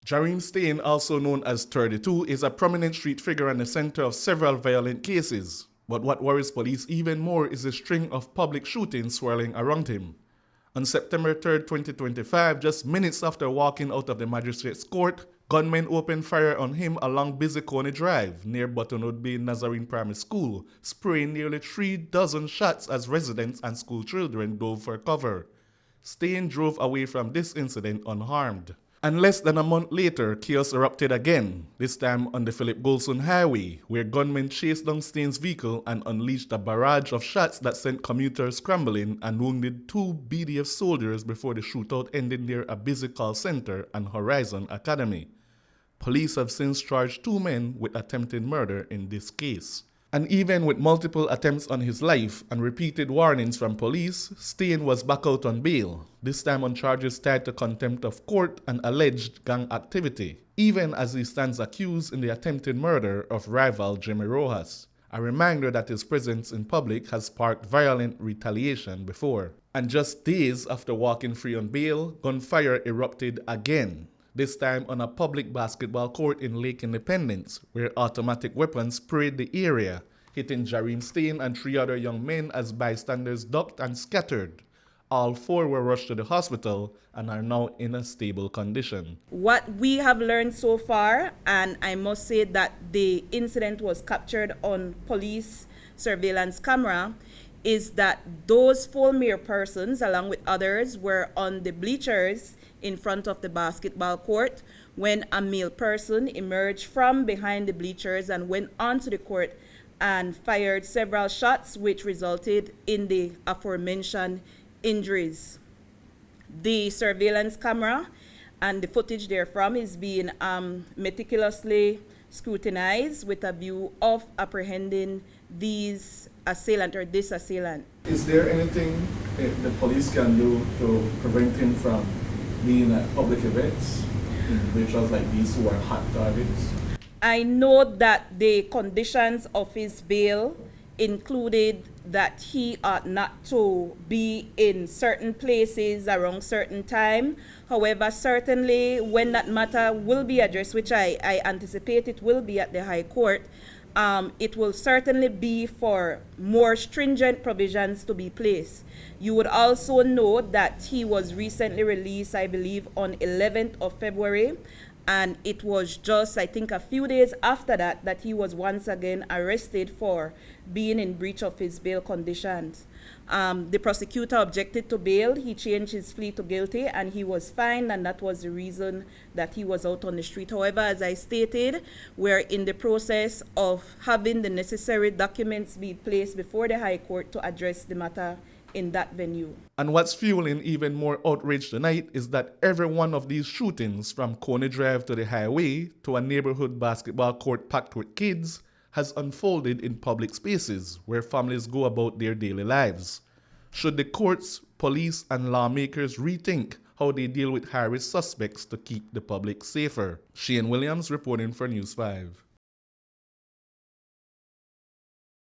Jahreem Staine, also known as 32, is a prominent street figure and the center of several violent cases. But what worries police even more is a string of public shootings swirling around him. On September 3, 2025, just minutes after walking out of the magistrate's court, gunmen opened fire on him along Belize City Drive near Buttonwood Bay Nazarene Primary School, spraying nearly 3 dozen shots as residents and school children dove for cover. Staine drove away from this incident unharmed. And less than a month later, chaos erupted again, this time on the Philip Golson Highway, where gunmen chased down Staine's vehicle and unleashed a barrage of shots that sent commuters scrambling and wounded 2 BDF soldiers before the shootout ended near a busy call center and Horizon Academy. Police have since charged 2 men with attempted murder in this case. And even with multiple attempts on his life and repeated warnings from police, Staine was back out on bail, this time on charges tied to contempt of court and alleged gang activity, even as he stands accused in the attempted murder of rival Jimmy Rojas. A reminder that his presence in public has sparked violent retaliation before. And just days after walking free on bail, gunfire erupted again. This time on a public basketball court in Lake Independence, where automatic weapons sprayed the area, hitting Jahreem Staine and 3 other young men as bystanders ducked and scattered. All 4 were rushed to the hospital and are now in a stable condition. What we have learned so far, and I must say that the incident was captured on police surveillance camera, is that those 4 mere persons, along with others, were on the bleachers in front of the basketball court when a male person emerged from behind the bleachers and went onto the court and fired several shots, which resulted in the aforementioned injuries. The surveillance camera and the footage therefrom is being meticulously scrutinized with a view of apprehending these assailant or this assailant. Is there anything the police can do to prevent him from being at public events, individuals like these who are hot targets? I know that the conditions of his bail included that he ought not to be in certain places around certain time. However, certainly when that matter will be addressed, which I anticipate it will be at the High Court, it will certainly be for more stringent provisions to be placed. You would also know that he was recently released, I believe, on 11th of February, and it was just, I think, a few days after that that he was once again arrested for being in breach of his bail conditions. The prosecutor objected to bail. He changed his plea to guilty, and he was fined, and that was the reason that he was out on the street. However, as I stated, we're in the process of having the necessary documents be placed before the High Court to address the matter in that venue. And what's fueling even more outrage tonight is that every one of these shootings, from Coney Drive to the highway to a neighborhood basketball court packed with kids, has unfolded in public spaces where families go about their daily lives. Should the courts, police, and lawmakers rethink how they deal with high-risk suspects to keep the public safer? Shane Williams reporting for News 5.